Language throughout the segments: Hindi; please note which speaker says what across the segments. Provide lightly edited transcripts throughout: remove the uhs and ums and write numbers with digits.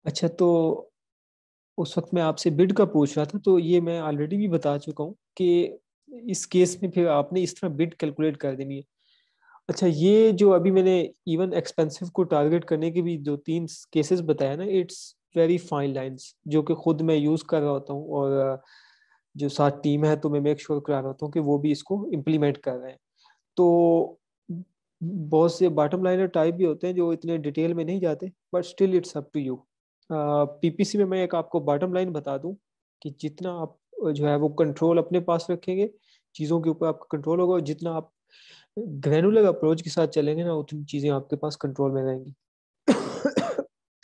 Speaker 1: अच्छा, तो उस वक्त मैं आपसे बिड का पूछ रहा था, तो ये मैं ऑलरेडी भी बता चुका हूँ कि इस केस में फिर आपने इस तरह बिड कैलकुलेट कर देनी है। अच्छा, ये जो अभी मैंने इवन एक्सपेंसिव को टारगेट करने के भी जो 3 केसेस बताया ना, इट्स वेरी फाइन लाइंस, जो कि खुद मैं यूज कर रहा होता हूँ, और जो साथ टीम है तो मैं मेक श्योर करा रहा होता हूँ कि वो भी इसको इम्प्लीमेंट कर रहे हैं। तो बहुत से बॉटम लाइनर टाइप भी होते हैं जो इतने डिटेल में नहीं जाते, but still it's up to you. PPC में मैं एक आपको बॉटम लाइन बता दूं कि जितना आप जो है वो कंट्रोल अपने पास रखेंगे, चीज़ों के ऊपर आपका कंट्रोल होगा, और जितना आप ग्रैनुलर अप्रोच के साथ चलेंगे ना, उतनी चीज़ें आपके पास कंट्रोल में रहेंगी।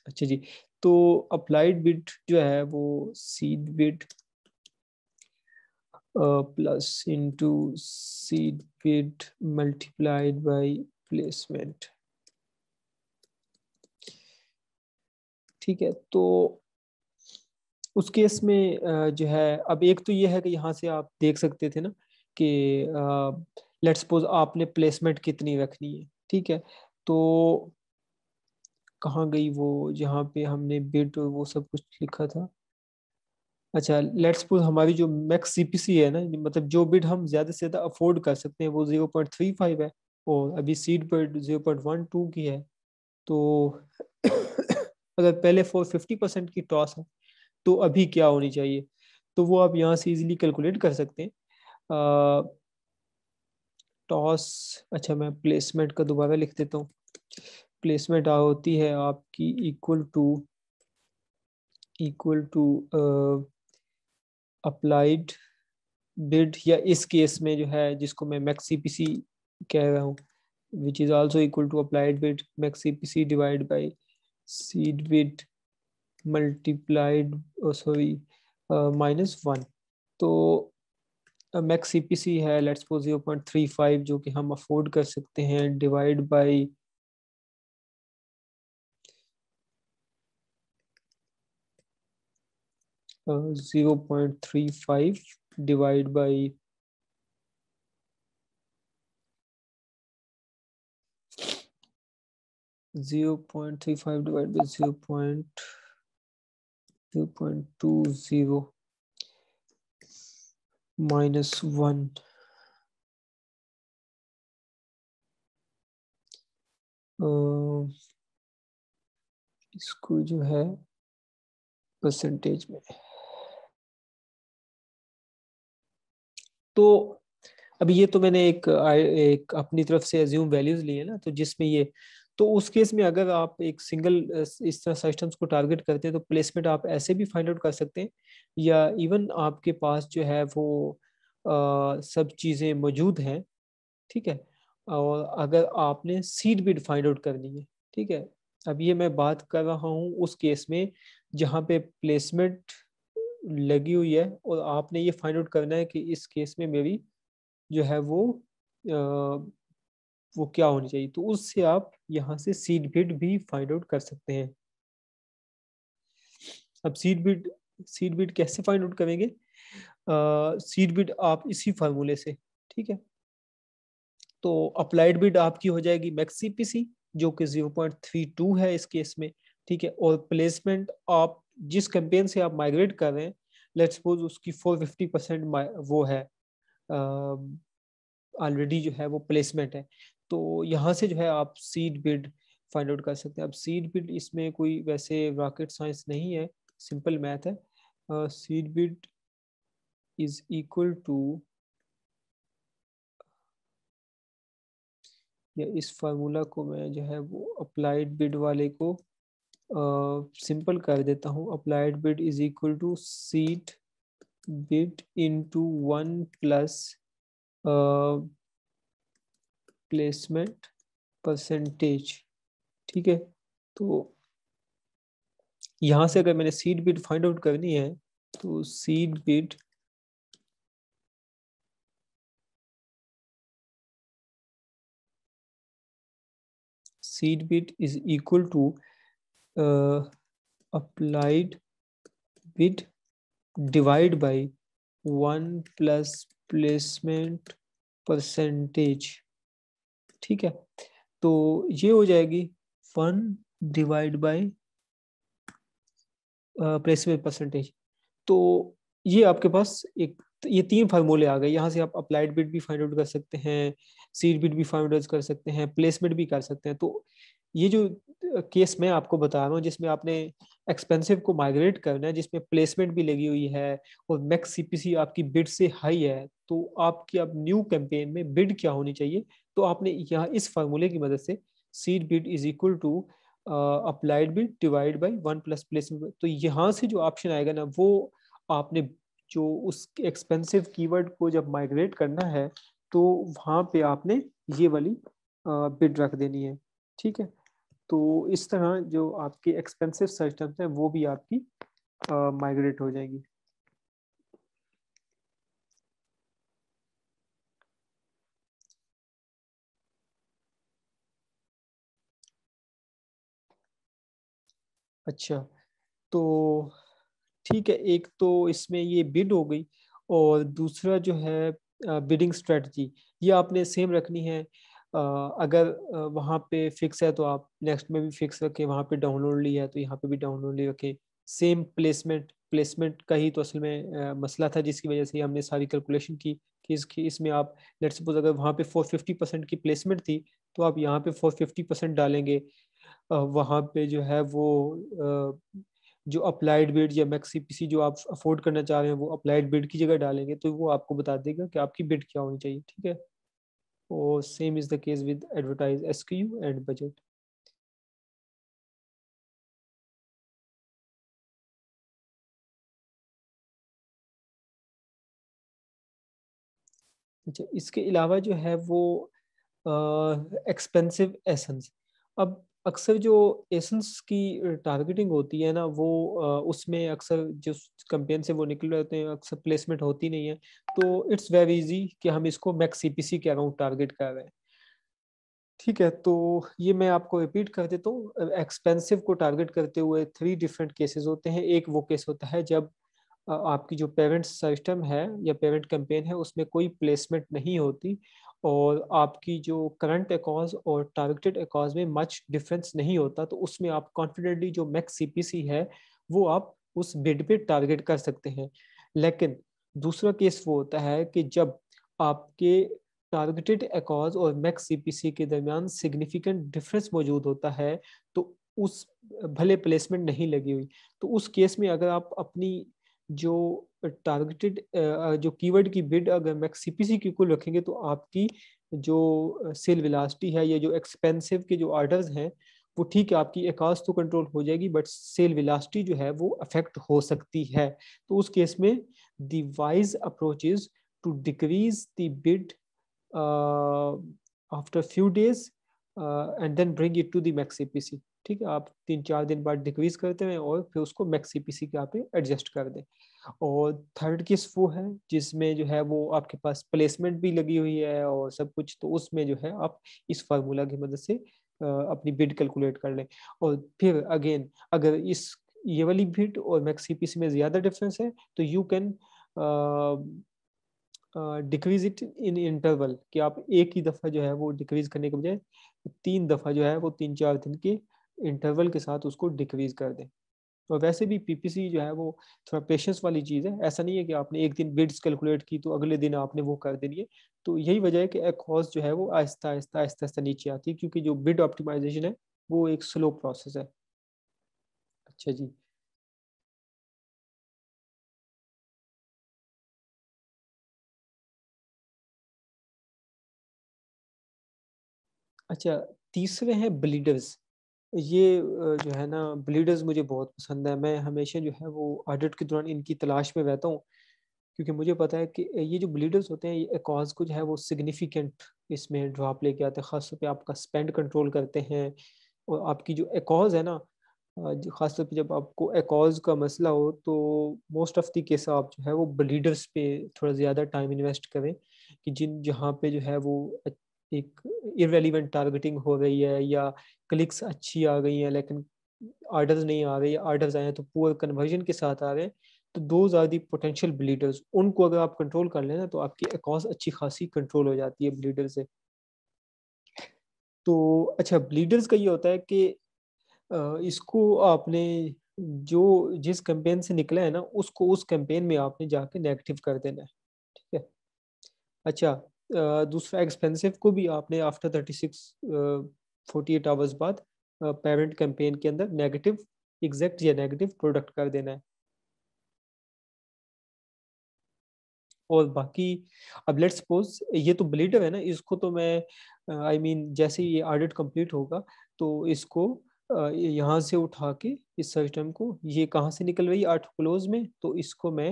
Speaker 1: अच्छा जी, तो अप्लाइड बिट जो है वो seed bit plus into seed bit multiplied by placement. ठीक है, तो उस केस में जो है, अब एक तो ये है कि यहाँ से आप देख सकते थे ना कि लेट्स सपोज आपने प्लेसमेंट कितनी रखनी है। ठीक है, तो कहाँ गई वो जहाँ पे हमने बिड और वो सब कुछ लिखा था। अच्छा, लेट्स सपोज हमारी जो मैक्स सीपीसी है ना, मतलब जो बिड हम ज्यादा से ज्यादा अफोर्ड कर सकते हैं, वो 0.35 है, और अभी सीड बिड 0.12 की है। तो अगर पहले 450% की टॉस है, तो अभी क्या होनी चाहिए, तो वो आप यहाँ से इजीली कैलकुलेट कर सकते हैं। टॉस, अच्छा मैं प्लेसमेंट का दोबारा लिख देता हूँ। प्लेसमेंट होती है आपकी इक्वल टू अप्लाइड बिड, या इस केस में जो है जिसको मैं मैक्स सीपीसी कह रहा हूँ, which is also equal to applied bid max CPC divide by seed bid multiplied, sorry, -1। तो मैक्स सीपीसी है लेट्स सपोज 0.35, जो कि हम अफोर्ड कर सकते हैं, divide by 0.35 divide by 0.35 divide by 0.20 -1। इसको जो है परसेंटेज में, तो अभी ये तो मैंने एक अपनी तरफ से एज्यूम वैल्यूज लिए ना, तो जिसमें ये, तो उस केस में अगर आप एक सिंगल इस तरह सिस्टम्स को टारगेट करते हैं, तो प्लेसमेंट आप ऐसे भी फाइंड आउट कर सकते हैं, या इवन आपके पास जो है वो सब चीज़ें मौजूद हैं। ठीक है, और अगर आपने सीड बिड फाइंड आउट करनी है, ठीक है, अब ये मैं बात कर रहा हूँ उस केस में जहाँ पे प्लेसमेंट लगी हुई है, और आपने ये फाइंड आउट करना है कि इस केस में मेरी जो है वो क्या होनी चाहिए, तो उससे आप यहाँ से सीड बिड भी फाइंड आउट कर सकते हैं। अब सीड बिड कैसे फाइंड आउट करेंगे? सीड बिड आप इसी फार्मूले से, ठीक है, तो अप्लाइड बिड आपकी हो जाएगी मैक्स सीपीसी, जो कि 0.32 है इस केस में। ठीक है, और प्लेसमेंट आप जिस कैंपेन से आप माइग्रेट कर रहे हैं, लेट्स सपोज उसकी 450% वो है, ऑलरेडी जो है वो प्लेसमेंट है, तो यहाँ से जो है आप सीड बिड फाइंड आउट कर सकते हैं। अब सीड बिड इसमें कोई वैसे रॉकेट साइंस नहीं है, सिंपल मैथ है। Seed bid is equal to, या इस फार्मूला को मैं जो है वो अप्लाइड बिड वाले को सिंपल कर देता हूँ। Applied bid is equal to seed bid into 1 plus placement percentage. ठीक है, तो यहाँ से अगर मैंने सीड बिड फाइंड आउट करनी है, तो seed bid is equal to applied bid divide by 1 plus placement percentage. ठीक है, तो ये हो जाएगी 1 डिवाइड बाय प्लेसमेंट परसेंटेज। तो ये आपके पास एक, ये तीन फार्मूले आ गए। यहाँ से आप अप्लाइड बिट भी फाइंड आउट कर सकते हैं, सीड बिट भी फाइंड आउट कर सकते हैं, प्लेसमेंट भी कर सकते हैं। तो ये जो केस मैं आपको बता रहा हूँ जिसमें आपने एक्सपेंसिव को माइग्रेट करना है, जिसमें प्लेसमेंट भी लगी हुई है और मैक्स सीपीसी आपकी बिड से हाई है, तो आपकी अब न्यू कैंपेन में बिड क्या होनी चाहिए? तो आपने यहाँ इस फार्मूले की मदद से seed bid is equal to applied bid divide by one plus placement, तो यहाँ से जो ऑप्शन आएगा ना, वो आपने जो उस एक्सपेंसिव कीवर्ड को जब माइग्रेट करना है तो वहां पे आपने ये वाली बिड रख देनी है। ठीक है, तो इस तरह जो आपकी एक्सपेंसिव सर्च टर्म्स हैं वो भी आपकी माइग्रेट हो जाएगी। अच्छा, तो ठीक है, एक तो इसमें ये बिड हो गई, और दूसरा जो है बिडिंग स्ट्रेटजी, ये आपने सेम रखनी है। अगर वहाँ पे फिक्स है तो आप नेक्स्ट में भी फिक्स रखें, वहाँ पे डाउनलोड ली है तो यहाँ पे भी डाउनलोड ली रखें। सेम प्लेसमेंट, प्लेसमेंट का ही तो असल में मसला था जिसकी वजह से हमने सारी कैलकुलेशन की कि इसमें आप लेट सपोज अगर वहाँ पे 450% की प्लेसमेंट थी, तो आप यहाँ पे 450% डालेंगे। वहाँ पे जो है वो जो अप्लाइड बिड या मैक्स सीपीसी जो आप अफोर्ड करना चाह रहे हैं वो अप्लाइड बिड की जगह डालेंगे, तो वो आपको बता देगा कि आपकी बिड क्या होनी चाहिए। ठीक है, और same is the case with advertise SQ and budget. अच्छा, इसके अलावा जो है वो एक्सपेंसिव एसेंस। अब अक्सर जो एसेंस की टारगेटिंग होती है ना, वो उसमें अक्सर जो कैंपेन से वो निकल रहे होते हैं अक्सर प्लेसमेंट होती नहीं है, तो इट्स वेरी इजी कि हम इसको मैक्स सीपीसी के अराउंड टारगेट कर रहे हैं। ठीक है, तो ये मैं आपको रिपीट कर देता हूँ। एक्सपेंसिव को टारगेट करते हुए थ्री डिफरेंट केसेस होते हैं। एक वो केस होता है जब आपकी जो पेरेंट सिस्टम है या पेरेंट कैंपेन है उसमें कोई प्लेसमेंट नहीं होती, और आपकी जो करंट अकाउंट्स और टारगेटेड अकाउंट्स में मच डिफरेंस नहीं होता, तो उसमें आप कॉन्फिडेंटली जो मैक्स सीपीसी है वो आप उस बिड पे टारगेट कर सकते हैं। लेकिन दूसरा केस वो होता है कि जब आपके टारगेटेड अकाउंट्स और मैक्स सीपीसी के दरमियान सिग्निफिकेंट डिफरेंस मौजूद होता है, तो उस भले प्लेसमेंट नहीं लगी हुई, तो उस केस में अगर आप अपनी जो टारगेटेड जो कीवर्ड की बिड अगर मैक्स सीपीसी की कुल रखेंगे, तो आपकी जो सेल वेलोसिटी है या जो एक्सपेंसिव के जो ऑर्डर्स हैं वो ठीक है, आपकी अकाउंट्स तो कंट्रोल हो जाएगी, बट सेल वेलोसिटी जो है वो अफेक्ट हो सकती है। तो उस केस में the wise approach is to decrease the bid after few days and then bring it to the max CPC. ठीक है, आप 3-4 दिन बाद डिक्रीज करते हैं और फिर उसको मैक्स सीपीसी के यहाँ पे एडजस्ट कर दें। और थर्ड केस वो है जिसमें जो है वो आपके पास प्लेसमेंट भी लगी हुई है और सब कुछ, तो उसमें जो है आप इस फार्मूला की मदद से अपनी बिड कैलकुलेट कर लें। और फिर अगेन अगर इस ये वाली बिड और मैक्स सीपीसी में ज्यादा डिफरेंस है, तो you can decrease it in interval, कि आप एक ही दफा जो है वो डिक्रीज करने के बजाय 3 दफा जो है वो 3-4 दिन के इंटरवल के साथ उसको डिक्रीज कर दें। और वैसे भी पीपीसी जो है वो थोड़ा पेशेंस वाली चीज़ है, ऐसा नहीं है कि आपने एक दिन बिड्स कैलकुलेट की तो अगले दिन आपने वो कर देनी है। तो यही वजह है कि एक कॉस्ट जो है वो आहिस्ता आहिस्ता आहिस्ता आहिस्ता नीचे आती है, क्योंकि जो बिड ऑप्टिमाइजेशन है वो एक स्लो प्रोसेस है। अच्छा जी। अच्छा, तीसरे हैं ब्लीडर्स। ये जो है ना, ब्लीडर्स मुझे बहुत पसंद है। मैं हमेशा जो है वो ऑडिट के दौरान इनकी तलाश में रहता हूँ, क्योंकि मुझे पता है कि ये जो ब्लीडर्स होते हैं ये कॉज को जो है वो सिग्निफिकेंट इसमें ड्रॉप लेके आते हैं, खासतौर पे आपका स्पेंड कंट्रोल करते हैं। और आपकी जो एकॉज है ना, खासतौर पे जब आपको एकॉज का मसला हो, तो मोस्ट ऑफ द केस आप जो है वो ब्लीडर्स पे थोड़ा ज़्यादा टाइम इन्वेस्ट करें, कि जिन जहाँ पे जो है वो एक इररेलेवेंट टारगेटिंग हो रही है, या क्लिक्स अच्छी आ गई हैं लेकिन ऑर्डर्स नहीं आ रहे, या ऑर्डर्स आए हैं तो पुअर कन्वर्जन के साथ आ रहे हैं, तो दो आर दी पोटेंशियल ब्लीडर्स। उनको अगर आप कंट्रोल कर लेना तो आपकी अकाउंट्स अच्छी खासी कंट्रोल हो जाती है ब्लीडर से। तो अच्छा, ब्लीडर्स का ये होता है कि इसको आपने जो जिस कैंपेन से निकला है ना, उसको उस कैंपेन में आपने जाके नेगेटिव कर देना है। ठीक है। अच्छा, दूसरा एक्सपेंसिव को भी आपने आफ्टर 48 आवर्स बाद पेरेंट कैंपेन के अंदर नेगेटिव एग्जैक्ट या नेगेटिव प्रोडक्ट कर देना है। और बाकी अब लेट्स सपोज ये तो ब्लीडर है ना, इसको तो मैं आई मीन जैसे ही ये ऑडिट कंप्लीट होगा तो इसको यहाँ से उठा के इस सिस्टम को, ये कहाँ से निकल रही है आठ क्लोज में, तो इसको मैं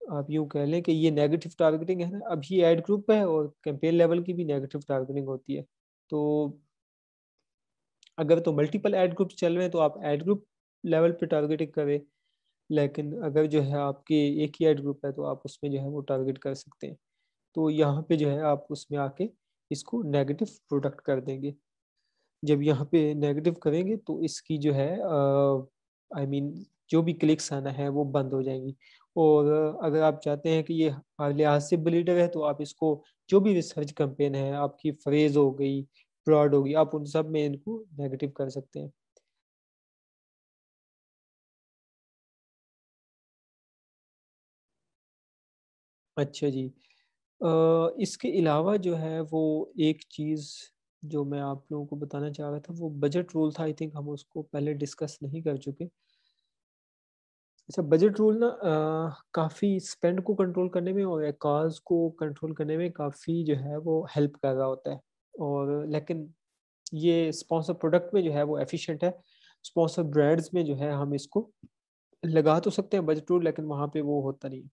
Speaker 1: आप यूँ कह लें कि ये नेगेटिव टारगेटिंग है ना, अब ये एड ग्रुप है और कैंपेन लेवल की भी नेगेटिव टारगेटिंग होती है। तो अगर तो मल्टीपल एड ग्रुप चल रहे हैं तो आप एड ग्रुप लेवल पे टारगेटिंग करें, लेकिन अगर जो है आपके एक ही एड ग्रुप है तो आप उसमें जो है वो टारगेट कर सकते हैं। तो यहाँ पे जो है आप उसमें आके इसको नेगेटिव प्रोडक्ट कर देंगे। जब यहाँ पे नेगेटिव करेंगे तो इसकी जो है आई मीन जो भी क्लिक्स आना है वो बंद हो जाएंगी। और अगर आप चाहते हैं कि ये हर लिहाज से ब्लीडर है तो आप इसको जो भी रिसर्च कैंपेन है, आपकी फ्रेज हो गई, प्रॉड होगी, आप उन सब में इनको नेगेटिव कर सकते हैं। अच्छा जी। इसके अलावा जो है वो एक चीज़ जो मैं आप लोगों को बताना चाह रहा था वो बजट रूल था। आई थिंक हम उसको पहले डिस्कस नहीं कर चुके। अच्छा, बजट रूल ना काफ़ी स्पेंड को कंट्रोल करने में और कॉज को कंट्रोल करने में काफ़ी जो है वो हेल्प कर रहा होता है। और लेकिन ये स्पॉन्सर प्रोडक्ट में जो है वो एफिशिएंट है। स्पॉन्सर ब्रांड्स में जो है हम इसको लगा तो सकते हैं बजट रूल, लेकिन वहाँ पे वो होता नहीं।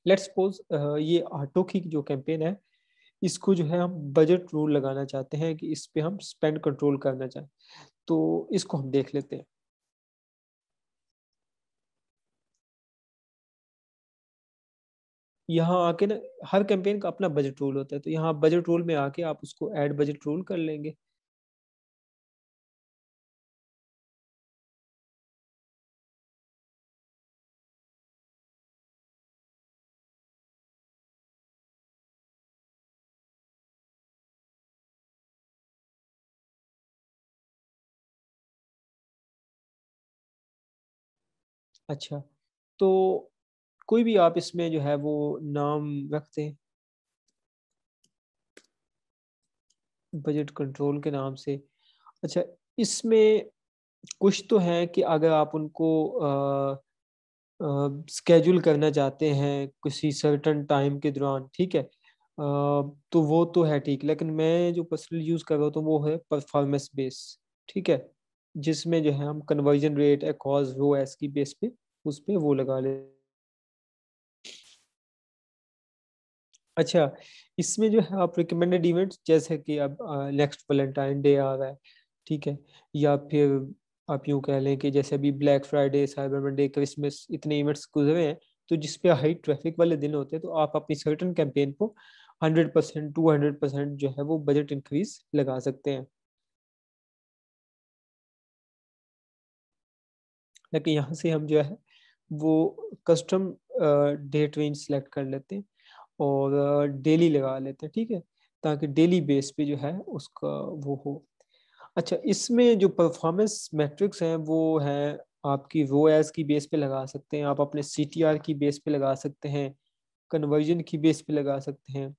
Speaker 1: लेट्स सपोज ये ऑटो की जो कैंपेन है, इसको जो है हम बजट रूल लगाना चाहते हैं कि इस पे हम स्पेंड कंट्रोल करना चाहें, तो इसको हम देख लेते हैं। यहाँ आके ना हर कैंपेन का अपना बजट रूल होता है, तो यहाँ बजट रूल में आके आप उसको ऐड बजट रूल कर लेंगे। अच्छा, तो कोई भी आप इसमें जो है वो नाम रखते हैं बजट कंट्रोल के नाम से। अच्छा, इसमें कुछ तो है कि अगर आप उनको स्केड्यूल करना चाहते हैं किसी सर्टन टाइम के दौरान, ठीक है, तो वो तो है ठीक, लेकिन मैं जो पर्सनली यूज़ कर रहा हूँ तो वो है परफॉर्मेंस बेस। ठीक है, जिसमें जो है हम कन्वर्जन रेट एकॉज रो एस की बेस पे उस पे वो लगा ले। अच्छा, इसमें जो है आप रिकमेंडेड इवेंट्स जैसे कि अब नेक्स्ट वैलेंटाइन डे आ रहा है, ठीक है, या फिर आप यूँ कह लें कि जैसे अभी black Friday, cyber Monday, Christmas, इतने इवेंट्स गुजरे हैं, तो जिस पे हाई ट्रैफिक वाले दिन होते हैं तो आप अपनी सर्टन कैंपेन को 100% 200% जो है वो बजट इंक्रीज लगा सकते हैं। लेकिन यहाँ से हम जो है वो कस्टम डेट रेंज सेलेक्ट कर लेते हैं और डेली लगा लेते हैं, ठीक है, ताकि डेली बेस पे जो है उसका वो हो। अच्छा, इसमें जो परफॉर्मेंस मैट्रिक्स हैं वो हैं आपकी रोएस की बेस पे लगा सकते हैं, आप अपने सीटीआर की बेस पे लगा सकते हैं, कन्वर्जन की बेस पे लगा सकते हैं,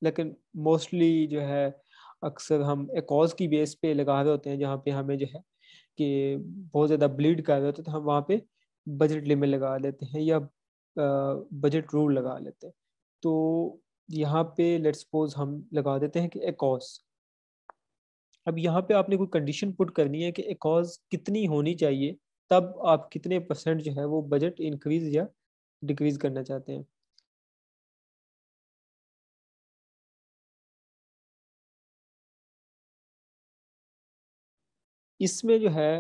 Speaker 1: लेकिन मोस्टली जो है अक्सर हम एकॉज की बेस पे लगा रहे होते हैं, जहाँ पे हमें जो है कि बहुत ज़्यादा ब्लीड कर रहे होते हैं तो हम वहाँ पे बजट लिमिट लगा लेते हैं या बजट रूल लगा लेते हैं। तो यहाँ पे लेट्स सपोज हम लगा देते हैं कि एकॉज। अब यहाँ पे आपने कोई कंडीशन पुट करनी है कि एकॉज कितनी होनी चाहिए, तब आप कितने परसेंट जो है वो बजट इंक्रीज या डिक्रीज करना चाहते हैं। इसमें जो है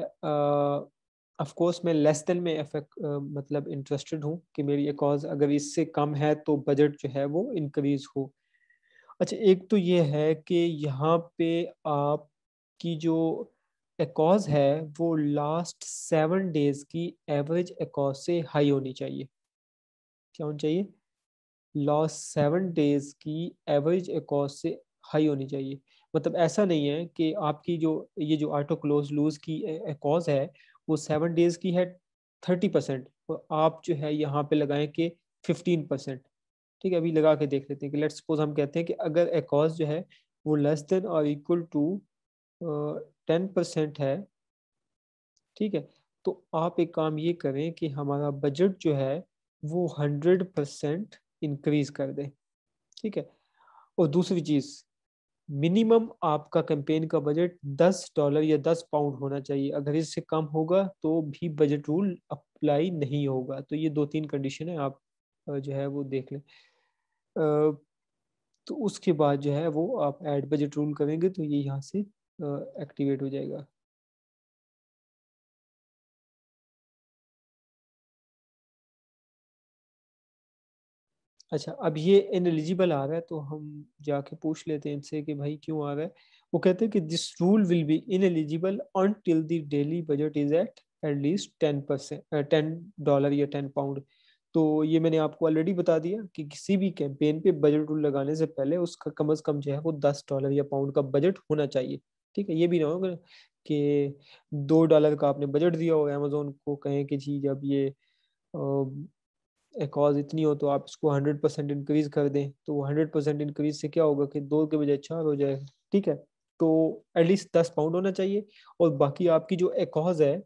Speaker 1: ऑफ कोर्स मैं लेस देन में इफेक्ट मतलब इंटरेस्टेड हूँ कि मेरी एकॉज अगर इससे कम है तो बजट जो है वो इंक्रीज हो। अच्छा, एक तो ये है कि यहाँ पे आपकी जो एकॉज है वो लास्ट 7 डेज की एवरेज एकॉज से हाई होनी चाहिए। क्या होनी चाहिए? लास्ट 7 डेज की एवरेज एकॉज से हाई होनी चाहिए। मतलब ऐसा नहीं है कि आपकी जो ये जो ऑटो क्लोज लूज की कॉज है वो 7 डेज की है 30%, और आप जो है यहाँ पे लगाएं कि 15%। ठीक है, अभी लगा के देख लेते हैं कि लेट्स सपोज हम कहते हैं कि अगर ए कॉज जो है वो लेस देन और इक्वल टू 10% है। ठीक है, तो आप एक काम ये करें कि हमारा बजट जो है वो 100% इंक्रीज कर दें। ठीक है, और दूसरी चीज, मिनिमम आपका कैंपेन का बजट $10 या £10 होना चाहिए। अगर इससे कम होगा तो भी बजट रूल अप्लाई नहीं होगा। तो ये 2-3 कंडीशन है, आप जो है वो देख लें। तो उसके बाद जो है वो आप ऐड बजट रूल करेंगे तो ये यहाँ से एक्टिवेट हो जाएगा। अच्छा, अब ये इनएलिजिबल आ रहा है तो हम जाके पूछ लेते हैं इनसे कि भाई क्यों आ रहा है। वो कहते हैं कि this rule will be ineligible until the daily budget is at least 10%, $10 या £10। तो ये मैंने आपको ऑलरेडी बता दिया कि किसी भी कैंपेन पे बजट रूल लगाने से पहले उसका कम से कम जो है वो $10 या पाउंड का बजट होना चाहिए। ठीक है, ये भी ना होगा कि $2 का आपने बजट दिया हो, अमेजोन को कहें कि जी जब ये कॉज इतनी हो तो आप इसको 100% इंक्रीज कर दें, तो 100% इंक्रीज से क्या होगा कि 2 के बजाय 4 हो जाएगा। ठीक है, तो एटलीस्ट £10 होना चाहिए। और बाकी आपकी जो एकॉज है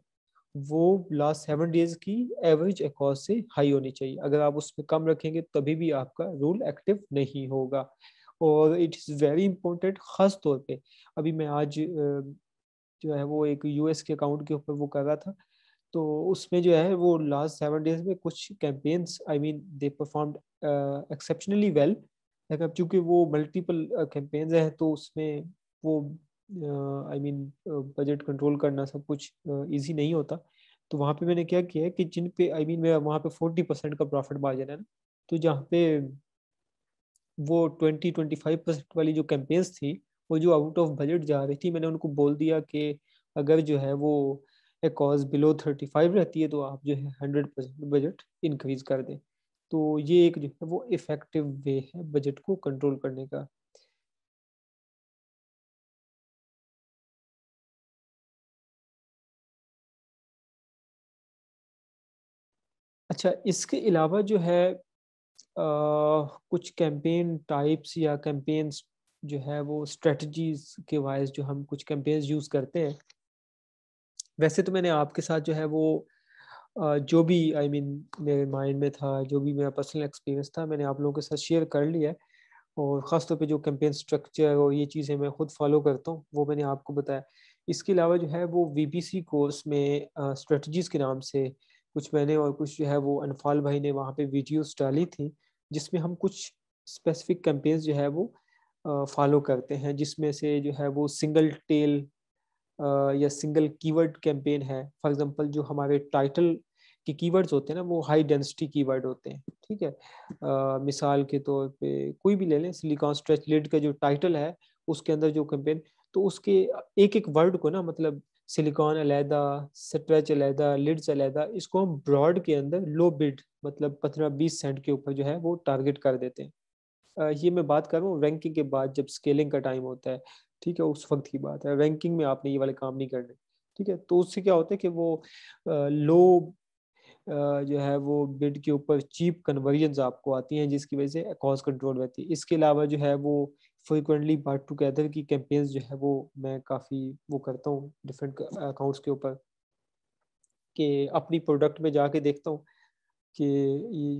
Speaker 1: वो लास्ट 7 डेज की एवरेज एकॉज से हाई होनी चाहिए। अगर आप उसमें कम रखेंगे तभी भी आपका रूल एक्टिव नहीं होगा। और इट इज़ वेरी इंपॉर्टेंट, खास तौर पे अभी मैं आज जो है वो एक यूएस के अकाउंट के ऊपर वो कर रहा था। तो उसमें जो है वो लास्ट 7 डेज में कुछ campaigns, I mean they performed exceptionally well. लेकिन अब चूंकि वो मल्टीपल कैंपेन्स हैं तो उसमें वो आई मीन बजट कंट्रोल करना सब कुछ इजी नहीं होता। तो वहाँ पे मैंने क्या किया है कि जिन पे आई मीन मेरा वहाँ पे 40% का प्रॉफिट मार्जिन है ना, तो जहाँ पे वो 20-25% वाली जो कैंपेन्स थी वो जो आउट ऑफ बजट जा रही थी, मैंने उनको बोल दिया कि अगर जो है वो एक कॉज बिलो 35 रहती है तो आप जो है 100% बजट इंक्रीज कर दें। तो ये एक जो है वो इफेक्टिव वे है बजट को कंट्रोल करने का। अच्छा, इसके अलावा जो है कुछ कैंपेन टाइप्स या कैंपेन्स जो है वो स्ट्रेटजीज के वाइज जो हम कुछ कैंपेन्स यूज करते हैं। वैसे तो मैंने आपके साथ जो है वो जो भी आई मीन मेरे माइंड में था, जो भी मेरा पर्सनल एक्सपीरियंस था, मैंने आप लोगों के साथ शेयर कर लिया है। और ख़ासतौर पे जो कैंपेन स्ट्रक्चर और ये चीज़ें मैं खुद फॉलो करता हूँ वो मैंने आपको बताया। इसके अलावा जो है वो वीपीसी कोर्स में स्ट्रेटजीज़ के नाम से कुछ मैंने और कुछ जो है वो अनफाल भाई ने वहाँ पे वीडियोस डाली थी, जिसमें हम कुछ स्पेसिफिक कैंपेन्स जो है वो फॉलो करते हैं, जिसमें से जो है वो सिंगल टेल या सिंगल कीवर्ड कैंपेन है। फॉर एग्जांपल जो हमारे टाइटल के कीवर्ड्स होते हैं ना वो हाई डेंसिटी कीवर्ड होते हैं। ठीक है, मिसाल के तौर पे कोई भी ले लें, सिलिकॉन स्ट्रेच लिड का जो टाइटल है उसके अंदर जो कैंपेन, तो उसके एक एक वर्ड को ना, मतलब सिलिकॉन अलहदा, स्ट्रेच अलहदा, लिड्स अलहदा, इसको हम ब्रॉड के अंदर लो बिड मतलब 15-20 सेंट के ऊपर जो है वो टारगेट कर देते हैं। ये मैं बात कर रहा हूँ रैंकिंग के बाद जब स्केलिंग का टाइम होता है। ठीक है, उस वक्त की बात है, रैंकिंग में आपने ये वाले काम नहीं करने। ठीक है, तो उससे क्या होता है कि वो लो जो है वो बिड के ऊपर चीप कन्वर्जन्स आपको आती हैं, जिसकी वजह से कॉस्ट कंट्रोल रहती है। इसके अलावा जो है वो फ्रिक्वेंटली बात टुगेदर की कैंपेन्स जो है वो मैं काफ़ी वो करता हूँ डिफरेंट अकाउंट्स के ऊपर, कि अपनी प्रोडक्ट में जाके देखता हूँ कि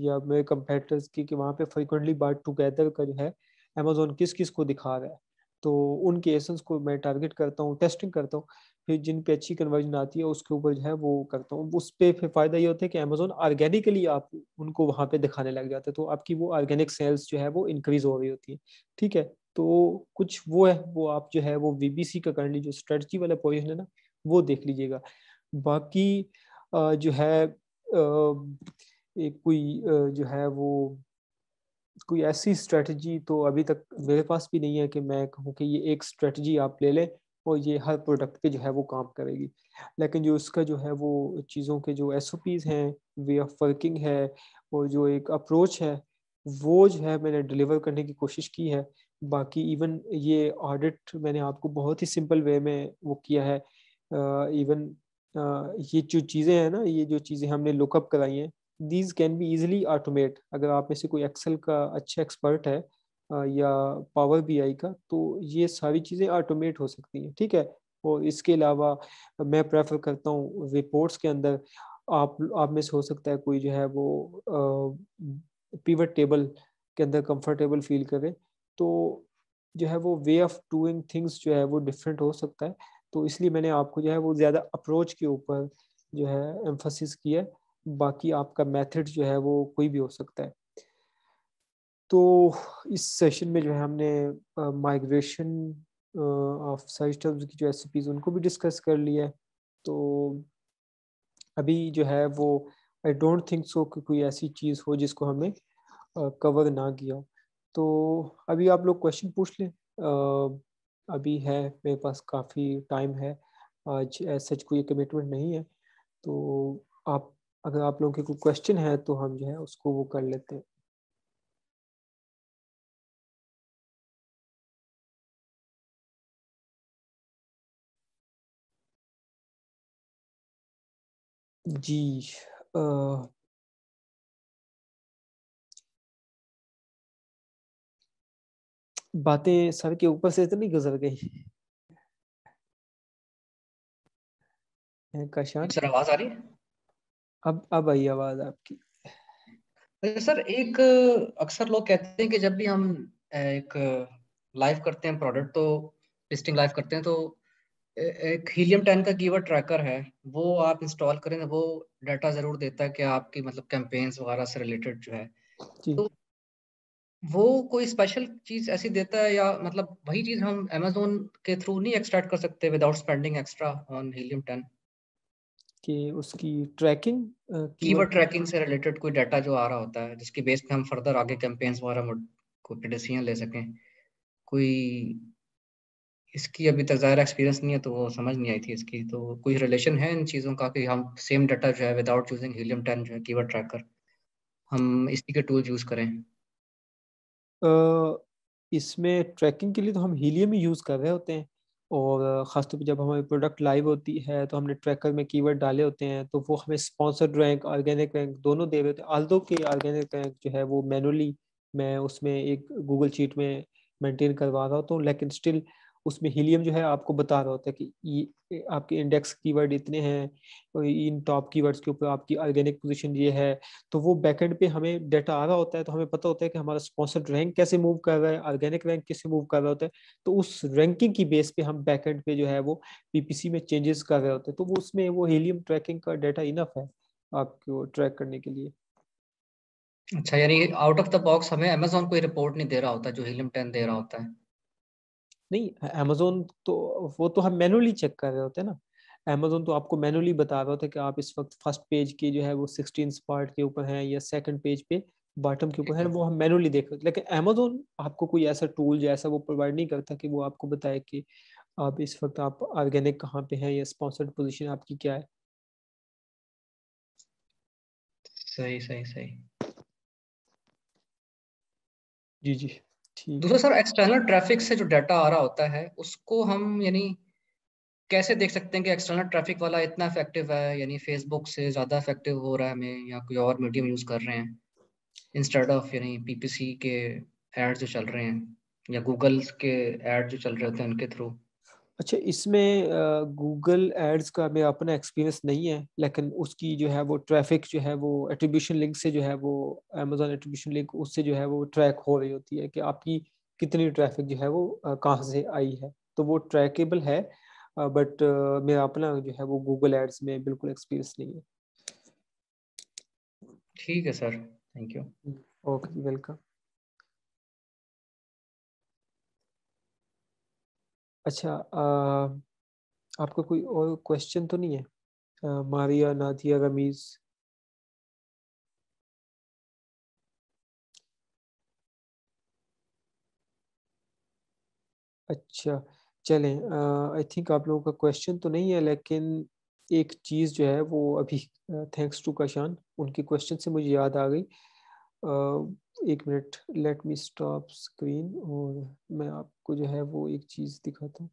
Speaker 1: या मेरे कंपेटिटर्स की कि वहाँ पे फ्रिक्वेंटली बात टुगेदर का जो है अमेजोन किस किस को दिखा रहा है। तो उन केसेस को मैं टारगेट करता हूँ, टेस्टिंग करता हूँ, फिर जिन पे अच्छी कन्वर्जन आती है उसके ऊपर जो है वो करता हूँ। उस पे फिर फायदा ये होता है कि अमेजोन ऑर्गेनिकली आप उनको वहाँ पे दिखाने लग जाते हैं, तो आपकी वो ऑर्गेनिक सेल्स जो है वो इंक्रीज हो रही होती है। ठीक है, तो कुछ वो है वो आप जो है वो वीबीसी का करंटली जो स्ट्रेटजी वाला पोजिशन है ना वो देख लीजिएगा। बाकी जो है एक कोई जो है वो कोई ऐसी स्ट्रेटजी तो अभी तक मेरे पास भी नहीं है कि मैं कहूँ कि ये एक स्ट्रेटजी आप ले लें और ये हर प्रोडक्ट पे जो है वो काम करेगी। लेकिन जो उसका जो है वो चीज़ों के जो एसओपीज हैं, वे ऑफ वर्किंग है, और जो एक अप्रोच है वो जो है मैंने डिलीवर करने की कोशिश की है। बाकी इवन ये ऑडिट मैंने आपको बहुत ही सिंपल वे में वो किया है। इवन ये जो चीज़ें हैं ना, ये जो चीज़ें हमने लुकअप कराई हैं, these can be easily automate. अगर आप में से कोई एक्सेल का अच्छा एक्सपर्ट है या पावर बीआई का, तो ये सारी चीज़ें ऑटोमेट हो सकती हैं, ठीक है। और इसके अलावा मैं प्रेफर करता हूँ रिपोर्ट्स के अंदर, आप में से हो सकता है कोई जो है वो पिवट टेबल के अंदर कंफर्टेबल फील करे, तो जो है वो वे ऑफ डूइंग थिंग्स जो है वो डिफरेंट हो सकता है। तो इसलिए मैंने आपको जो है वो ज़्यादा अप्रोच के ऊपर जो है एम्फोसिस किया है। बाकी आपका मेथड जो है वो कोई भी हो सकता है। तो इस सेशन में जो है हमने माइग्रेशन ऑफ सर्च टर्म्स की जो रेसिपीज उनको भी डिस्कस कर लिया है। तो अभी जो है वो आई डोंट थिंक सो कि कोई ऐसी चीज़ हो जिसको हमें कवर ना किया हो। तो अभी आप लोग क्वेश्चन पूछ लें। अभी है मेरे पास काफ़ी टाइम है, आज सच कोई कमिटमेंट नहीं है। तो आप, अगर आप लोगों के कोई क्वेश्चन है तो हम जो है उसको वो कर लेते हैं। जी, अ, बातें सर के ऊपर से तो नहीं गुजर गई हैं काशान?
Speaker 2: सर आवाज आ रही है?
Speaker 1: अब आई आवाज आपकी।
Speaker 2: वैसे सर एक अक्सर लोग कहते हैं कि जब भी हम एक लाइव करते हैं प्रोडक्ट, तो लिस्टिंग लाइव करते हैं, तो एक हीलियम 10 का कीवर्ड ट्रैकर है, वो आप इंस्टॉल करें तो वो डाटा जरूर देता है कि आपकी मतलब कैंपेन्स वगैरह से रिलेटेड जो है।
Speaker 1: जी,
Speaker 2: तो वो कोई स्पेशल चीज ऐसी देता है, या मतलब वही चीज हम Amazon के थ्रू नहीं एक्सट्रैक्ट कर सकते without spending extra on helium 10?
Speaker 1: कि उसकी ट्रैकिंग
Speaker 2: कीवर्ड
Speaker 1: कीवर्ड।
Speaker 2: ट्रैकिंग से रिलेटेड कोई डाटा जो आ रहा होता है, जिसकी बेस पे हम फर्दर आगे कैंपेन्स वगैरह को डिसीजन ले सकें। कोई इसकी अभी तक ज़्यादा एक्सपीरियंस नहीं है, तो वो समझ नहीं आई थी इसकी। तो कोई रिलेशन है इन चीज़ों का कि हम सेम डाटा जो है विदाउट यूजिंग हीलियम 10 जो है कीवर्ड ट्रैकर, हम इसी के टूल यूज़ करें?
Speaker 1: इसमें ट्रैकिंग के लिए तो हम हीलियम ही यूज़ कर रहे होते हैं। और ख़ासतौर पे जब हमारी प्रोडक्ट लाइव होती है तो हमने ट्रैकर में कीवर्ड डाले होते हैं, तो वो हमें स्पॉन्सर्ड रैंक, ऑर्गेनिक रैंक दोनों दे रहे होते हैं। आल्दो के ऑर्गेनिक रैंक जो है वो मैनुअली मैं उसमें एक गूगल शीट में मेंटेन करवा रहा होता हूँ, लेकिन स्टिल उसमें हीलियम जो है आपको बता रहा होता है कि ये आपके इंडेक्स कीवर्ड इतने हैं, और इन टॉप कीवर्ड्स के ऊपर आपकी ऑर्गेनिक पोजीशन ये है। तो वो बैकएंड पे हमें डाटा आ रहा होता है, तो हमें पता होता है कि हमारा स्पॉन्सर्ड रैंक कैसे मूव कर रहा है, ऑर्गेनिक रैंक कैसे मूव कर रहा होता है। तो उस रैंकिंग की बेस पे हम बैकएंड पे जो है वो पीपीसी में चेंजेस कर रहे होते हैं। तो वो उसमें वो हीलियम ट्रैकिंग का डाटा इनफ है आपको ट्रैक करने के लिए।
Speaker 2: अच्छा, यानी आउट ऑफ द बॉक्स हमें Amazon कोई रिपोर्ट नहीं दे रहा होता जो हीलियम 10 दे रहा होता है?
Speaker 1: नहीं, अमेजोन तो वो तो हम मैनुअली चेक कर रहे होते हैं ना। अमेजोन तो आपको मैनुअली बता रहा होता है कि आप इस वक्त फर्स्ट पेज के जो है वो 16 पार्ट के ऊपर हैं या सेकंड पेज पे बॉटम के ऊपर
Speaker 2: ठीक
Speaker 1: है,
Speaker 2: है।
Speaker 1: वो हम मैनुअली देख रहे होते हैं। लेकिन अमेजोन आपको कोई ऐसा टूल जैसा वो प्रोवाइड नहीं करता कि वो आपको बताए कि आप इस वक्त आप ऑर्गेनिक कहाँ पे हैं या स्पॉन्सर्ड पोजीशन आपकी क्या है।
Speaker 2: सही सही सही।
Speaker 1: जी जी, ठीक
Speaker 2: दूसरा
Speaker 1: है।
Speaker 2: सर, एक्सटर्नल ट्रैफिक से जो डाटा आ रहा होता है उसको हम यानी कैसे देख सकते हैं कि एक्सटर्नल ट्रैफिक वाला इतना इफेक्टिव है, यानी फेसबुक से ज़्यादा इफेक्टिव हो रहा है हमें, या कोई और मीडियम यूज़ कर रहे हैं इंस्टेड ऑफ यानी पीपीसी के एड जो चल रहे हैं, या गूगल के एड जो चल रहे होते हैं उनके थ्रू?
Speaker 1: अच्छा, इसमें गूगल एड्स का मेरा अपना एक्सपीरियंस नहीं है, लेकिन उसकी जो है वो ट्रैफिक जो है वो एट्रीब्यूशन लिंक से जो है वो अमेजोन एट्रीब्यूशन लिंक उससे जो है वो ट्रैक हो रही होती है कि आपकी कितनी ट्रैफिक जो है वो कहाँ से आई है। तो वो ट्रैकेबल है, बट मेरा अपना जो है वो गूगल एड्स में बिल्कुल एक्सपीरियंस नहीं है।
Speaker 2: ठीक है sir, thank you.
Speaker 1: Okay, welcome. अच्छा, आपका कोई और क्वेश्चन तो नहीं है? मारिया, नादिया, रमीज? अच्छा, चलें, आई थिंक आप लोगों का क्वेश्चन तो नहीं है, लेकिन एक चीज़ जो है वो अभी थैंक्स टू कशान, उनके क्वेश्चन से मुझे याद आ गई। एक minute, let me stop screen और मैं आपको जो है वो एक चीज दिखाता हूँ।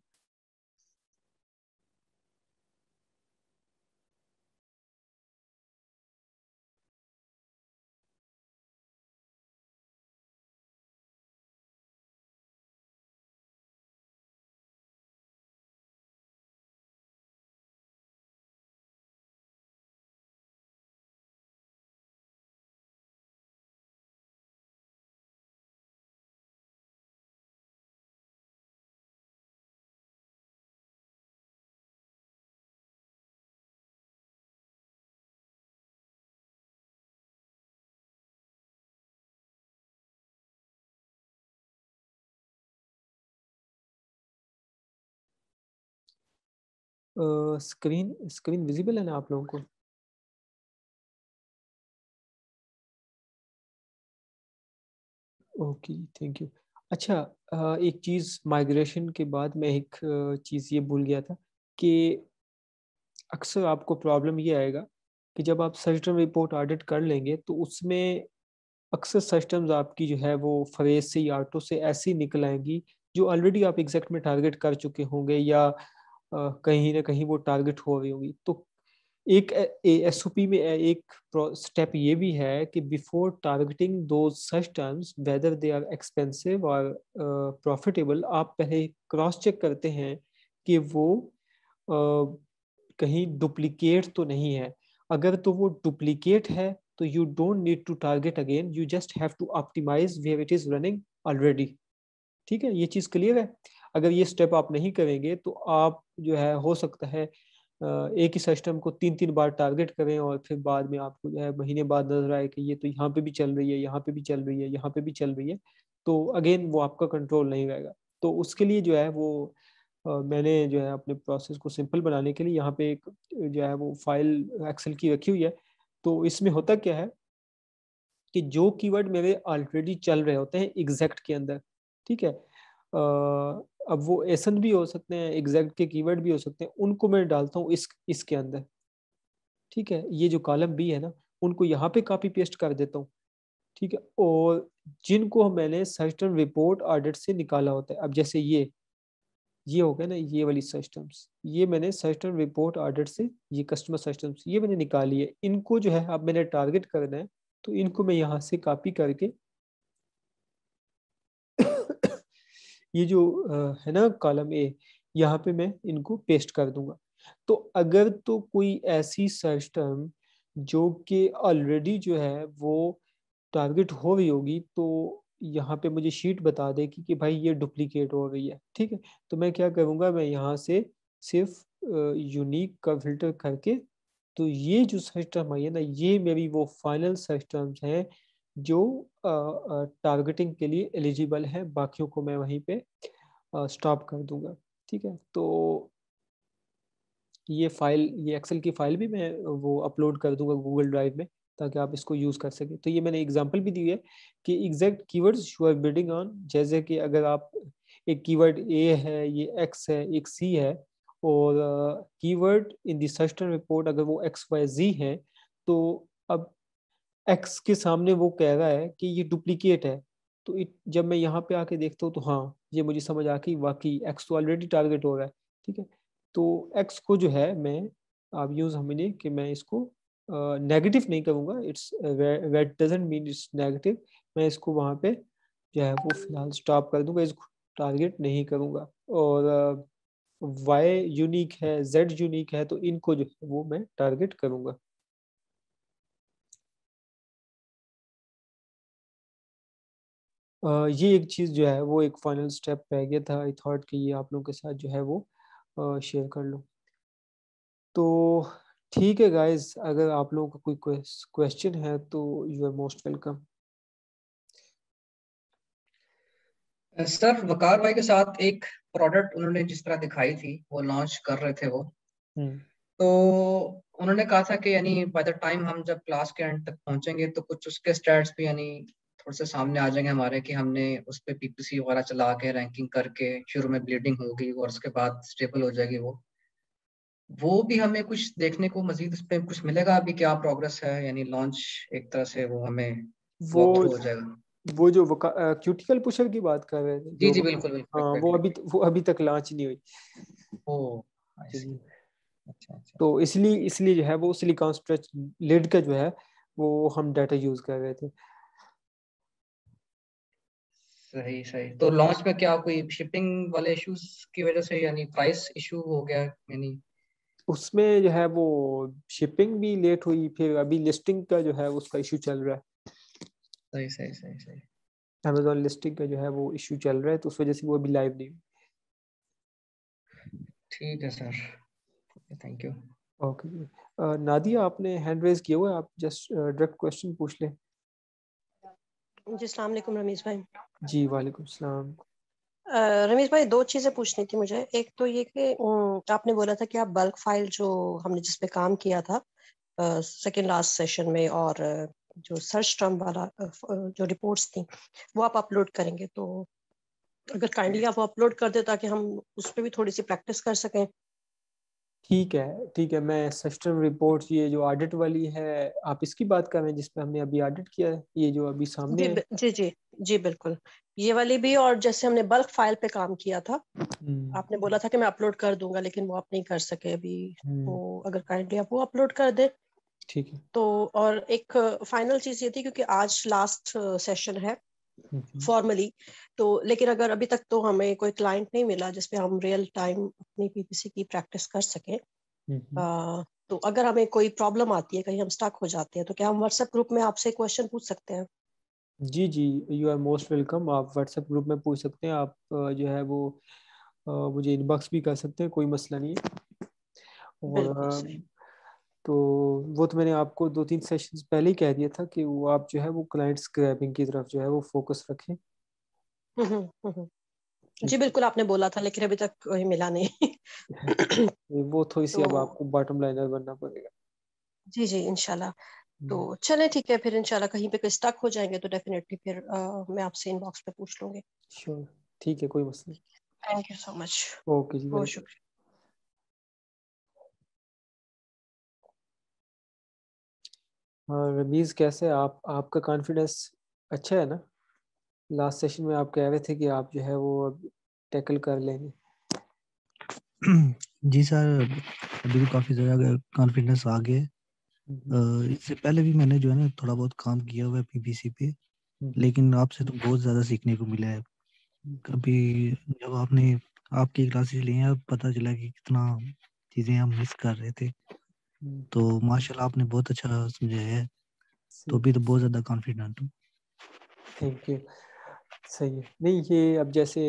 Speaker 1: स्क्रीन स्क्रीन विजिबल है ना आप लोगों को? Okay, thank you. अच्छा, एक चीज़ माइग्रेशन के बाद मैं एक चीज़ ये भूल गया था कि अक्सर आपको प्रॉब्लम ये आएगा कि जब आप सिस्टम रिपोर्ट ऑडिट कर लेंगे तो उसमें अक्सर सिस्टम्स आपकी जो है वो फ्रेज से या ऑटो से ऐसी निकल आएंगी जो ऑलरेडी आप एग्जैक्ट में टारगेट कर चुके होंगे या कहीं ना कहीं वो टारगेट हो रही होगी। तो एक एसओपी में एक स्टेप ये भी है कि बिफोर टारगेटिंग दो such terms whether they are expensive और प्रॉफिटेबल, आप पहले क्रॉस चेक करते हैं कि वो कहीं डुप्लीकेट तो नहीं है। अगर तो वो डुप्लीकेट है तो you don't need to target again, you just have to optimise where it is running already. ठीक है, ये चीज क्लियर है? अगर ये स्टेप आप नहीं करेंगे तो आप जो है हो सकता है एक ही सिस्टम को तीन तीन बार टारगेट करें और फिर बाद में आपको जो है महीने बाद नजर आए कि ये तो यहाँ पे भी चल रही है, यहाँ पे भी चल रही है, यहाँ पे भी चल रही है, तो अगेन वो आपका कंट्रोल नहीं रहेगा। तो उसके लिए जो है वो मैंने जो है अपने प्रोसेस को सिंपल बनाने के लिए यहाँ पे एक जो है वो फाइल एक्सेल की रखी हुई है। तो इसमें होता क्या है कि जो कीवर्ड मेरे ऑलरेडी चल रहे होते हैं एग्जैक्ट के अंदर, ठीक है, अब वो एसन भी हो सकते हैं, एग्जैक्ट के कीवर्ड भी हो सकते हैं, उनको मैं डालता हूँ इसके अंदर। ठीक है, ये जो कॉलम बी है ना, उनको यहाँ पे कॉपी पेस्ट कर देता हूँ। ठीक है, और जिनको मैंने सर्टन रिपोर्ट ऑडिट से निकाला होता है, अब जैसे ये हो गया ना, ये वाली सिस्टम्स, ये मैंने सर्टन रिपोर्ट ऑडिट से, ये कस्टमर सिस्टम्स ये मैंने निकाली है, इनको जो है अब मैंने टारगेट करना है। तो इनको मैं यहाँ से कॉपी करके ये जो है ना कॉलम ए, यहाँ पे मैं इनको पेस्ट कर दूंगा। तो अगर तो कोई ऐसी सिस्टम जो कि ऑलरेडी जो है वो टारगेट हो रही होगी तो यहाँ पे मुझे शीट बता देगी कि भाई ये डुप्लीकेट हो रही है। ठीक है, तो मैं क्या करूँगा, मैं यहाँ से सिर्फ यूनिक का फिल्टर करके, तो ये जो सिस्टम है ना, ये मेरी वो फाइनल सिस्टम्स हैं जो टारगेटिंग के लिए एलिजिबल है, बाकियों को मैं वहीं पे स्टॉप कर दूंगा। ठीक है, तो ये फाइल, ये एक्सेल की फाइल भी मैं वो अपलोड कर दूंगा गूगल ड्राइव में, ताकि आप इसको यूज कर सकें। तो ये मैंने एग्जांपल भी दी है कि exact keywords you are building on, जैसे कि अगर आप एक कीवर्ड ए है, ये एक्स है, एक सी है, और keyword in the search report अगर वो एक्स वाई जी है, तो अब एक्स के सामने वो कह रहा है कि ये डुप्लीकेट है। तो जब मैं यहाँ पे आके देखता हूँ तो हाँ, ये मुझे समझ आ कि वाकई एक्स तो ऑलरेडी टारगेट हो रहा है। ठीक है, तो एक्स को जो है मैं, आप यूज हमने कि मैं इसको नेगेटिव नहीं करूँगा, it's that doesn't mean it's negative. मैं इसको वहाँ पे जो है वो फिलहाल स्टॉप कर दूंगा, इसको टारगेट नहीं करूँगा। और वाई यूनिक है, जेड यूनिक है, तो इनको जो है वो मैं टारगेट करूँगा। ये एक चीज़ जो है वो एक फाइनल स्टेप रह गया था, आई थॉट कि ये आप लोगों के साथ जो है वो शेयर कर लूँ। तो ठीक है गाइस, अगर आप लोगों का कोई क्वेश्चन है तो you are most welcome.
Speaker 2: Sir Waqar भाई के साथ एक प्रोडक्ट उन्होंने जिस तरह दिखाई थी, वो लॉन्च कर रहे थे वो,
Speaker 1: हम्म।
Speaker 2: तो उन्होंने कहा था कि यानी बाय द टाइम हम जब क्लास के एंड तक पहुंचेंगे तो कुछ उसके स्टैट्स भी यानी थोड़े से सामने आ जाएंगे हमारे, कि हमने उस पर पीपीसी वगैरह चला के रैंकिंग करके शुरू में ब्लीडिंग होगी और उसके बाद स्टेबल हो जाएगी वो भी हमें कुछ देखने को मजीद उस पर कुछ मिलेगा? अभी क्या प्रोग्रेस है, यानी लॉन्च एक तरह से वो हमें
Speaker 1: वो
Speaker 2: वॉक थ्रू हो जाएगा।
Speaker 1: वो जो क्यूटिकल पुशअप की बात कर रहे थे
Speaker 2: जी
Speaker 1: जो
Speaker 2: जी बिल्कुल बिल्कुल
Speaker 1: हाँ,
Speaker 2: एग्जैक्टली।
Speaker 1: वो अभी तक लॉन्च नहीं हुई।
Speaker 2: ओ आई सी।
Speaker 1: जी।
Speaker 2: अच्छा अच्छा।
Speaker 1: तो इसलिए जो है वो सिलिकॉन स्ट्रेच लिड का जो है वो हम डाटा यूज कर रहे थे।
Speaker 2: सही सही। तो लॉन्च में क्या कोई शिपिंग वाले इश्यूज की वजह से यानी प्राइस इशू हो गया यानी?
Speaker 1: उसमें जो है वो शिपिंग भी लेट हुई, फिर अभी लिस्टिंग का जो है उसका इशू चल रहा है।
Speaker 2: सही सही सही सही।
Speaker 1: अमेजोन लिस्टिंग का जो है वो इशू चल रहा है, तो उस वजह से वो अभी लाइव नहीं हुई।
Speaker 2: ठीक है सर, थैंक यू।
Speaker 1: ओके जी। नादिया आपने हैंड रेज किया हुआ है, आप जस्ट डायरेक्ट क्वेश्चन पूछ लें।
Speaker 3: जी अस्सलाम वालेकुम रमीज भाई।
Speaker 1: जी वालेकुम सलाम।
Speaker 3: रमीज भाई दो चीजें पूछनी थी मुझे। एक तो ये कि आपने बोला था कि आप बल्क फाइल जो हमने जिस पे काम किया था सेकेंड लास्ट सेशन में, और जो सर्च टर्म वाला जो रिपोर्ट्स थी वो आप अपलोड करेंगे, तो अगर काइंडली आप अपलोड कर दे ताकि हम उस पर भी थोड़ी सी प्रैक्टिस कर सकें।
Speaker 1: ठीक है, मैं सिस्टम रिपोर्ट ये जो ऑडिट वाली है आप इसकी बात कर रहे हैं जिसपे हमने अभी ऑडिट किया है, ये जो अभी सामने
Speaker 3: जी
Speaker 1: है।
Speaker 3: जी जी जी बिल्कुल, ये वाली भी। और जैसे हमने बल्क फाइल पे काम किया था,
Speaker 1: हम्म,
Speaker 3: आपने बोला था कि मैं अपलोड कर दूंगा, लेकिन वो आप नहीं कर सके अभी।
Speaker 1: हम्म,
Speaker 3: तो अगर काइंडली आप वो अपलोड कर दे
Speaker 1: ठीक है।
Speaker 3: तो। और एक फाइनल चीज ये थी, क्योंकि आज लास्ट सेशन है
Speaker 1: हम्म,
Speaker 3: फॉर्मली, तो लेकिन अगर अभी तक तो हमें कोई क्लाइंट नहीं मिला जिसपे हम रियल टाइम अपनी पीपीसी की प्रैक्टिस कर सके।
Speaker 1: हम्म,
Speaker 3: तो अगर हमें कोई प्रॉब्लम आती है, कहीं हम स्टक हो जाते हैं, तो क्या हम व्हाट्सएप ग्रुप में आपसे क्वेश्चन पूछ सकते हैं?
Speaker 1: जी जी, यू आर मोस्ट वेलकम, आप व्हाट्सएप ग्रुप में पूछ सकते हैं। आप जो है वो मुझे इनबॉक्स भी कर सकते हैं, कोई मसला नहीं है। और
Speaker 3: बिल्कुल सही।
Speaker 1: तो वो तो मैंने आपको 2-3 सेशंस पहले ही कह दिया था कि वो आप जो है वो क्लाइंट स्क्रैपिंग की तरफ जो है वो फोकस रखें।
Speaker 3: हम्म हम्म हम्म। जी
Speaker 1: ठीक
Speaker 3: बिल्कुल, आपने बोला था, लेकिन अभी तक कोई मिला नहीं।
Speaker 1: है। वो थोड़ी सी अब
Speaker 3: तो
Speaker 1: आपको बॉटम लाइनर बनना पड़ेगा।
Speaker 3: जी जी इंशाल्लाह। तो
Speaker 1: हम्म,
Speaker 3: चले ठीक है, फिर इंशाल्लाह कहीं पे कोई स्टक हो जाएंगे तो डेफिनेटली फिर मैं आपसे इनबॉक्स पे पूछ लूंगी।
Speaker 1: श्योर, ठीक है, कोई मसला
Speaker 3: थैंक यू सो मच।
Speaker 1: नहीं। ओके जी,
Speaker 3: बहुत
Speaker 1: वेलकम।
Speaker 3: शुक्रिया।
Speaker 1: हाँ रमीज, कैसे है आप? आपका कॉन्फिडेंस अच्छा है ना? लास्ट सेशन में आप कह रहे थे कि आप जो है वो अब टैकल कर लेंगे।
Speaker 4: जी सर, अभी तो काफ़ी ज़्यादा कॉन्फिडेंस आ गया है।
Speaker 1: हम्म,
Speaker 4: इससे पहले भी मैंने जो है ना थोड़ा बहुत काम किया हुआ है पीपीसी पे,
Speaker 1: हम्म,
Speaker 4: लेकिन आपसे तो बहुत ज़्यादा सीखने को मिला है।
Speaker 1: हम्म,
Speaker 4: कभी जब आपने आपकी क्लासेस ली हैं, अब पता चला कि कितना चीज़ें हम मिस कर रहे थे।
Speaker 1: हम्म,
Speaker 4: तो माशाल्लाह आपने बहुत अच्छा समझाया है, तो
Speaker 1: सही,
Speaker 4: अभी तो बहुत ज़्यादा कॉन्फिडेंट हूँ।
Speaker 1: Thank you. सही है। नहीं, ये अब जैसे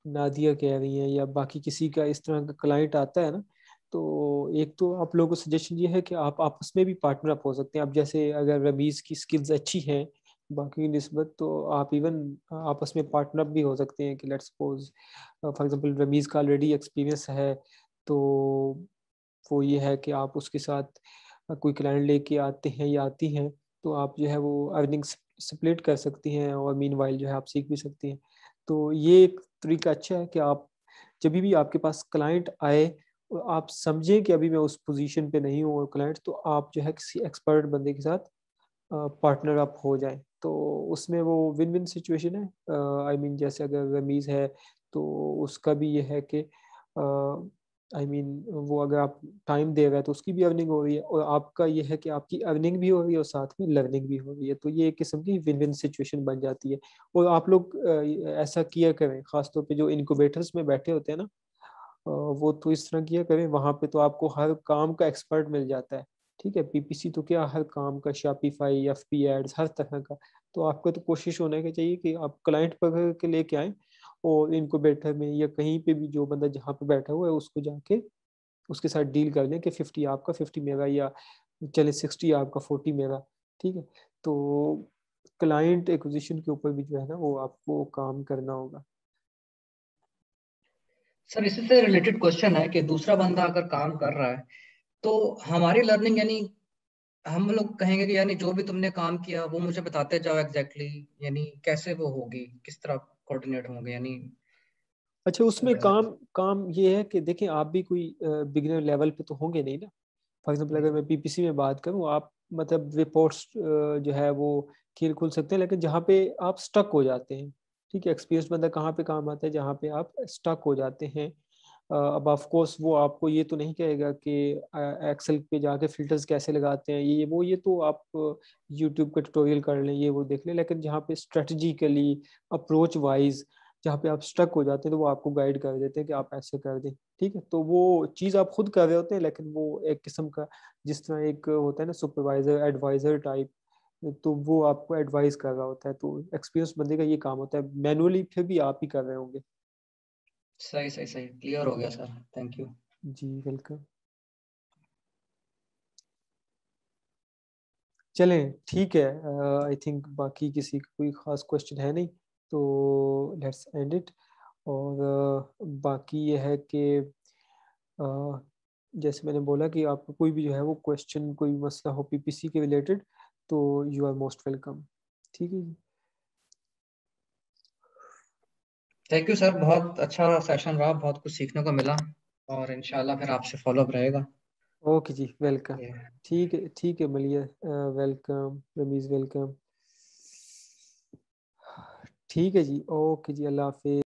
Speaker 1: नादिया कह रही है या बाकी किसी का इस तरह का क्लाइंट आता है ना, तो एक तो आप लोगों को सजेशन ये है कि आप आपस में भी पार्टनर अप हो सकते हैं। अब जैसे अगर रमीज की स्किल्स अच्छी हैं बाकी की निस्बत, तो आप इवन आपस में पार्टनर भी हो सकते हैं कि let's suppose for example Ramiz का ऑलरेडी एक्सपीरियंस है, तो वो ये है कि आप उसके साथ कोई क्लाइंट लेके आते हैं या आती हैं, तो आप जो है वो अर्निंग स्प्लिट कर सकती हैं और मीनवाइल जो है आप सीख भी सकती हैं। तो ये एक तरीका अच्छा है कि आप जब भी आपके पास क्लाइंट आए और आप समझें कि अभी मैं उस पोजीशन पे नहीं हूँ और क्लाइंट, तो आप जो है किसी एक्सपर्ट बंदे के साथ पार्टनर अप हो जाए, तो उसमें वो विन विन सिचुएशन है। आई मीन जैसे अगर रमीज है तो उसका भी ये है कि आई मीन वो अगर आप टाइम दे रहे हैं तो उसकी भी अर्निंग हो रही है, और आपका ये है कि आपकी अर्निंग भी हो रही है और साथ में लर्निंग भी हो रही है, तो ये एक किस्म की विन विन सिचुएशन बन जाती है। और आप लोग ऐसा किया करें, खासतौर पे जो इनक्यूबेटर्स में बैठे होते हैं ना, वो तो इस तरह किया करें, वहां पे तो आपको हर काम का एक्सपर्ट मिल जाता है। ठीक है, पीपीसी तो क्या, हर काम का, शॉपिफाई, एफपी एड्स, हर तरह का। तो आपको तो कोशिश होना के चाहिए कि आप क्लाइंट पकड़ के लेके आए और इनक्यूबेटर में या कहीं पे भी जो बंदा जहाँ पे बैठा हुआ है उसको जाके उसके साथ डील कर लें कि 50 आपका 50 मेरा, या चले 60 आपका 40 मेरा। ठीक है, तो क्लाइंट एक्विजिशन के ऊपर भी जो है ना वो आपको काम करना होगा।
Speaker 2: सर इसी से रिलेटेड क्वेश्चन है कि दूसरा बंदा अगर काम कर रहा है तो हमारी लर्निंग यानी हम लोग कहेंगे कि यानी जो भी तुमने काम किया वो मुझे बताते जाओ एग्जैक्टली यानी कैसे वो होगी, किस तरह कोऑर्डिनेट होंगे यानी?
Speaker 1: अच्छा, उसमें
Speaker 2: अगर
Speaker 1: काम काम ये है कि देखें आप भी कोई बिगिनर लेवल पे तो होंगे नहीं ना। फॉर एग्जांपल अगर मैं पीपीसी में बात करूँ, आप मतलब रिपोर्ट्स जो है वो स्किल खुल सकते हैं, लेकिन जहाँ पे आप स्टक हो जाते हैं, ठीक है, एक्सपीरियंस बंदा कहाँ पे काम आता है, जहाँ पे आप स्टक हो जाते हैं। अब ऑफ कोर्स वो आपको ये तो नहीं कहेगा कि एक्सेल पे जाके फिल्टर्स कैसे लगाते हैं, ये वो, ये तो आप यूट्यूब का ट्यूटोरियल कर लें, ये वो देख लें, लेकिन जहाँ पे स्ट्रेटजिकली अप्रोच वाइज जहाँ पे आप स्टक हो जाते हैं तो वो आपको गाइड कर देते हैं कि आप ऐसे कर दें, ठीक है। तो वो चीज़ आप खुद कर रहे होते हैं, लेकिन वो एक किस्म का, जिस तरह एक होता है ना सुपरवाइजर एडवाइजर टाइप, तो वो आपको एडवाइस कर रहा होता है। तो एक्सपीरियंस बंदे का ये काम होता है, मैनुअली फिर भी आप ही कर रहे होंगे।
Speaker 2: सही सही सही, क्लियर हो गया सर, थैंक यू।
Speaker 1: जी वेलकम। चलें ठीक है, आई थिंक बाकी किसी का कोई ख़ास क्वेश्चन है नहीं, तो लेट्स एंड इट। और बाकी ये है कि जैसे मैंने बोला कि आपको कोई भी जो है वो क्वेश्चन, कोई मसला हो पीपीसी के रिलेटेड, तो यू आर मोस्ट वेलकम, ठीक है जी।
Speaker 2: थैंक यू सर, बहुत अच्छा सेशन रहा, बहुत कुछ सीखने को मिला, और इंशाल्लाह फिर आपसे फॉलोअप रहेगा।
Speaker 1: ओके जी वेलकम।
Speaker 2: ये
Speaker 1: ठीक है मलिया, वेलकम, रमीज़ वेलकम। ठीक है जी, ओके जी, अल्लाह हाफिज़।